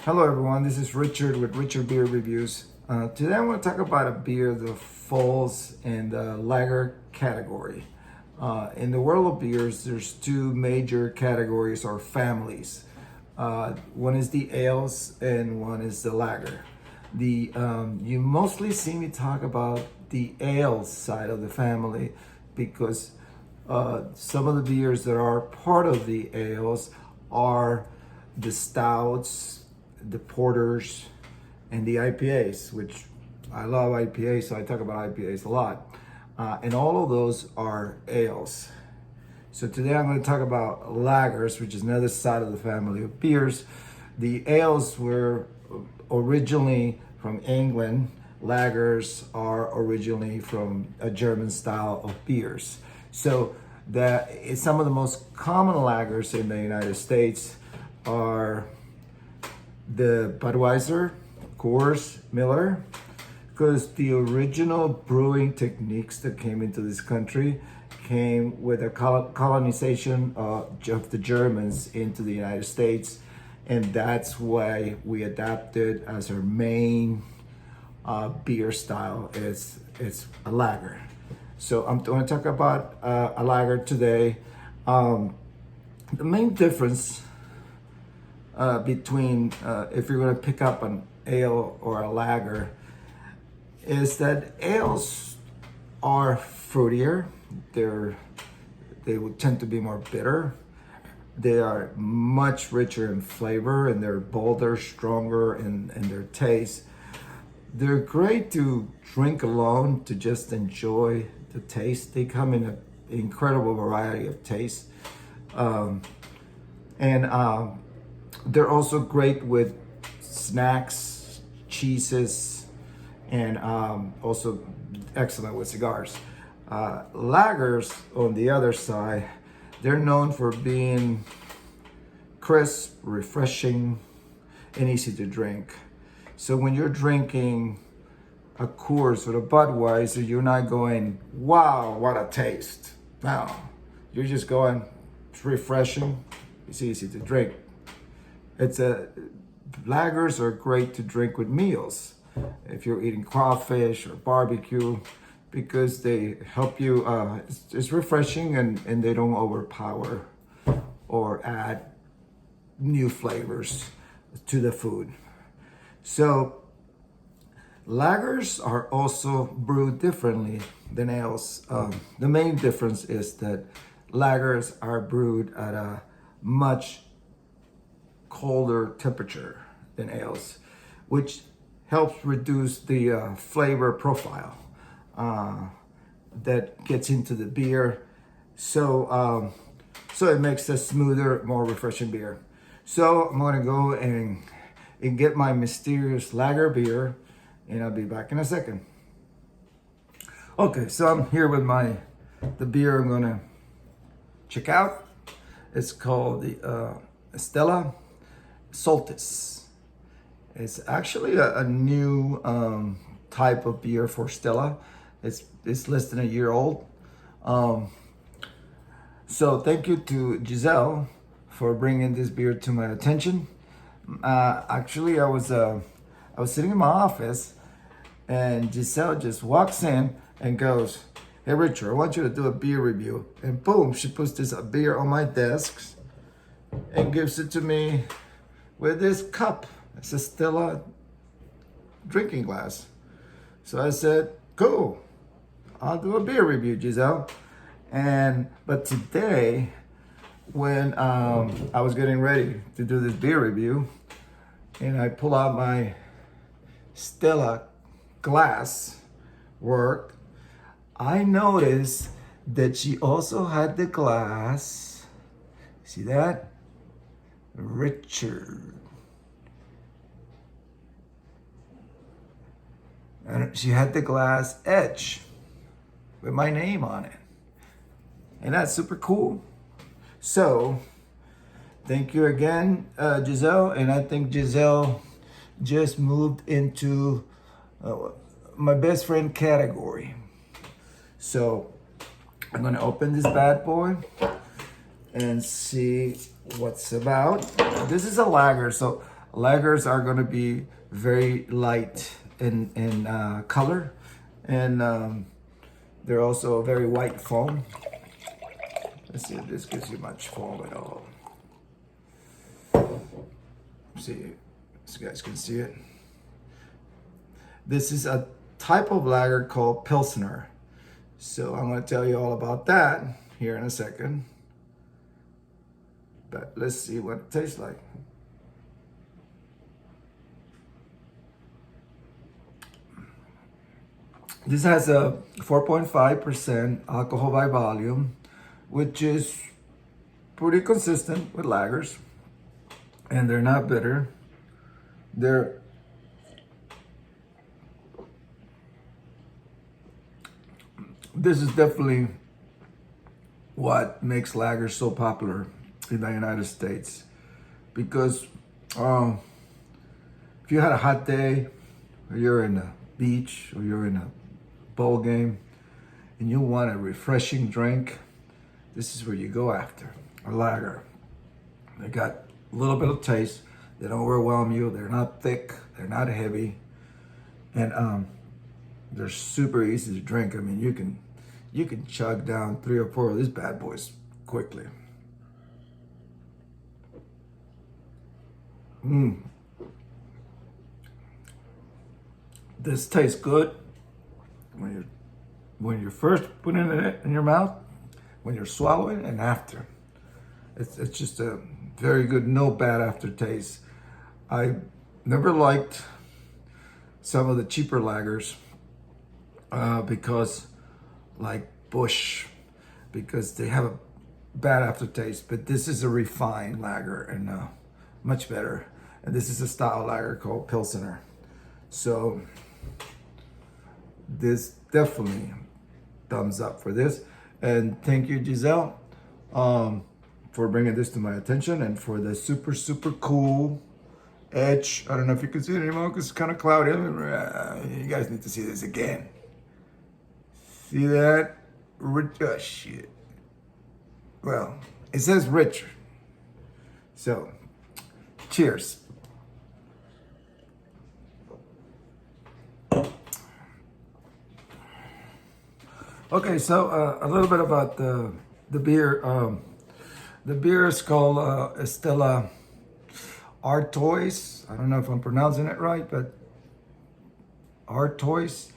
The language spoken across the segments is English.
Hello everyone, this is Richard with Richard Beer Reviews. Today I'm going to talk about a beer that falls in the lager category. In the world of beers, there's two major categories or families. One is the ales and one is the lager. You mostly see me talk about the ales side of the family because some of the beers that are part of the ales are the stouts, the porters, and the IPAs, which I love IPAs, so I talk about IPAs a lot. And all of those are ales. So today I'm going to talk about lagers, which is another side of the family of beers. The ales were originally from England. Lagers are originally from a German style of beers. So some of the most common lagers in the United States are the Budweiser, Coors, Miller, because the original brewing techniques that came into this country came with a colonization of the Germans into the United States, and that's why we adapted as our main beer style is a lager. So I'm going to talk about a lager today. The main difference between if you're going to pick up an ale or a lager is that ales are fruitier. They would tend to be more bitter. They are much richer in flavor and they're bolder, stronger in their taste. They're great to drink alone, to just enjoy the taste. They come in an incredible variety of tastes. They're also great with snacks, cheeses, and also excellent with cigars. Lagers, on the other side, they're known for being crisp, refreshing, and easy to drink. So when you're drinking a Coors or a Budweiser, you're not going, wow, what a taste. No, you're just going, it's refreshing, it's easy to drink. Lagers are great to drink with meals. If you're eating crawfish or barbecue, because they help you, it's refreshing and they don't overpower or add new flavors to the food. So lagers are also brewed differently than ales. The main difference is that lagers are brewed at a much colder temperature than ales, which helps reduce the flavor profile that gets into the beer. So it makes a smoother, more refreshing beer. So I'm going to go and get my mysterious lager beer, and I'll be back in a second. Okay, so I'm here with the beer I'm going to check out. It's called the Stella Artois. It's actually a new type of beer for Stella. It's less than a year old. So thank you to Giselle for bringing this beer to my attention. Actually, I was sitting in my office, and Giselle just walks in and goes, "Hey Richard, I want you to do a beer review." And boom, she puts this beer on my desk and gives it to me with this cup. It's a Stella drinking glass. So I said, cool, I'll do a beer review, Giselle. But today, when I was getting ready to do this beer review, and I pull out my Stella glass work, I noticed that she also had the glass, see that? Richard. And she had the glass edge with my name on it. And that's super cool. So, thank you again, Giselle. And I think Giselle just moved into my best friend category. So, I'm going to open this bad boy and see what's about. This is a lager, so Lagers are going to be very light in color, and they're also very white foam. Let's see if this gives you much foam at all. See, so you guys can see it. This is a type of lager called Pilsner. So I'm going to tell you all about that here in a second. But let's see what it tastes like. This has a 4.5% alcohol by volume, which is pretty consistent with lagers. And they're not bitter. This is definitely what makes lagers so popular in the United States. Because if you had a hot day, or you're in a beach, or you're in a bowl game, and you want a refreshing drink, this is where you go after, a lager. They got a little bit of taste. They don't overwhelm you. They're not thick. They're not heavy. And they're super easy to drink. I mean, you can chug down 3 or 4 of these bad boys quickly. This tastes good when you're first putting it in your mouth, when you're swallowing, and after. It's just a very good, no bad aftertaste. I never liked some of the cheaper lagers because, like Busch, because they have a bad aftertaste. But this is a refined lager and much better. And this is a style lager called Pilsner. So this definitely thumbs up for this. And thank you, Giselle, for bringing this to my attention and for the super, super cool edge. I don't know if you can see it anymore because it's kind of cloudy. You guys need to see this again. See that? Oh, shit. Well, it says Richard. So, cheers. Okay, so a little bit about the beer. The beer is called Stella Artois. I don't know if I'm pronouncing it right, but Artois.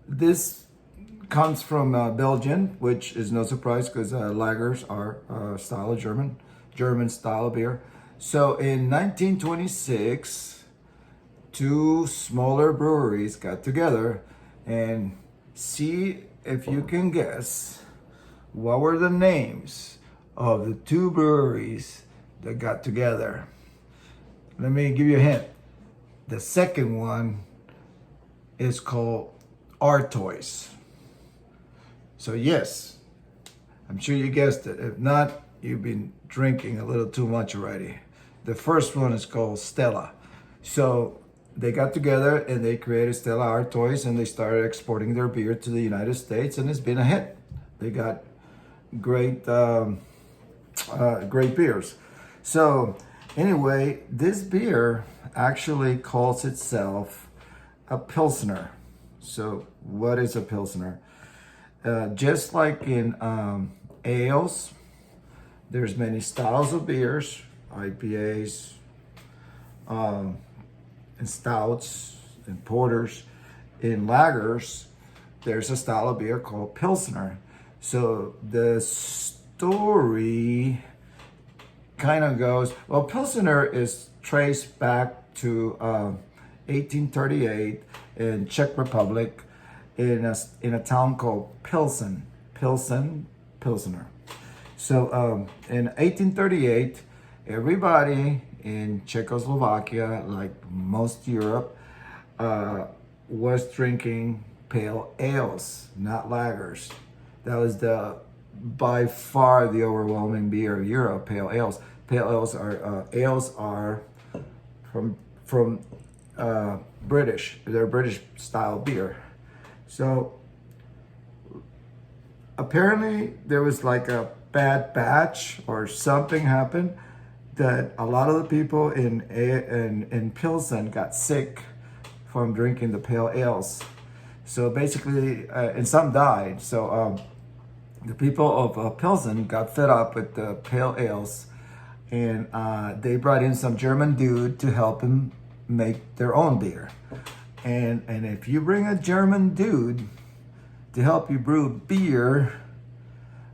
This comes from Belgium, which is no surprise because lagers are a style of German style of beer. So in 1926, 2 smaller breweries got together and see if you can guess what were the names of the 2 breweries that got together. Let me give you a hint. The second one is called Artois. So yes, I'm sure you guessed it. If not, you've been drinking a little too much already. The first one is called Stella. So they got together and they created Stella Artois and they started exporting their beer to the United States, and it's been a hit. They got great beers. So anyway, this beer actually calls itself a Pilsner. So what is a Pilsner? Just like in ales, there's many styles of beers, IPAs, and stouts and porters. In lagers, there's a style of beer called Pilsner. So the story kind of goes, well, Pilsner is traced back to 1838 in Czech Republic in a town called Pilsen. Pilsner. So in 1838, everybody in Czechoslovakia, like most Europe, was drinking pale ales, not lagers. That was by far the overwhelming beer of Europe, pale ales. Pale ales are from British. They're British style beer. So apparently there was like a bad batch or something happened. that a lot of the people in Pilsen got sick from drinking the pale ales. So basically, and some died. So the people of Pilsen got fed up with the pale ales, and they brought in some German dude to help him make their own beer. And if you bring a German dude to help you brew beer,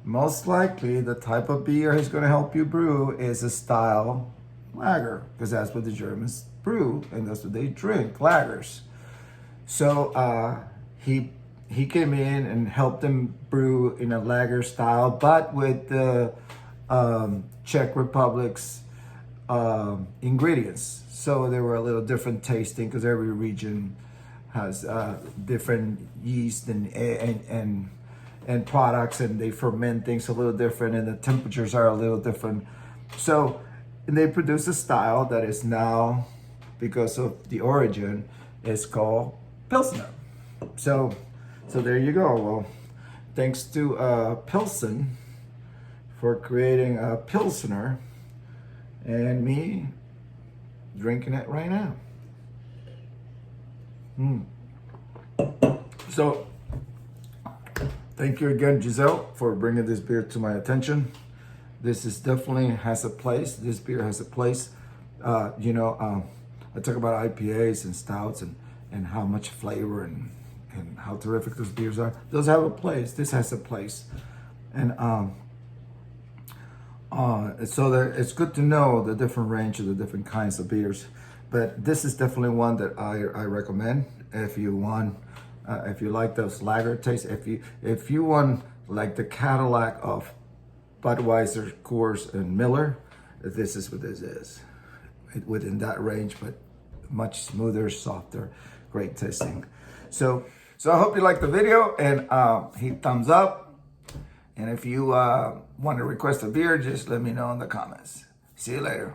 most likely the type of beer he's going to help you brew is a style lager, because that's what the Germans brew and that's what they drink, lagers. So he came in and helped them brew in a lager style, but with the Czech Republic's ingredients. So they were a little different tasting, because every region has different yeast and products, and they ferment things a little different, and the temperatures are a little different. So they produce a style that is now, because of the origin, is called Pilsner. So there you go. Well, thanks to Pilsen for creating a Pilsner, and me drinking it right now. So thank you again, Giselle, for bringing this beer to my attention. This is definitely has a place. This beer has a place. I talk about IPAs and stouts and how much flavor and how terrific those beers are. Those have a place. This has a place. And so it's good to know the different range of the different kinds of beers. But this is definitely one that I recommend if you want. If you like those lager tastes, if you want like the Cadillac of Budweiser, Coors, and Miller, this is what this is. Within that range, but much smoother, softer, great tasting. So I hope you liked the video, and hit thumbs up. And if you want to request a beer, just let me know in the comments. See you later.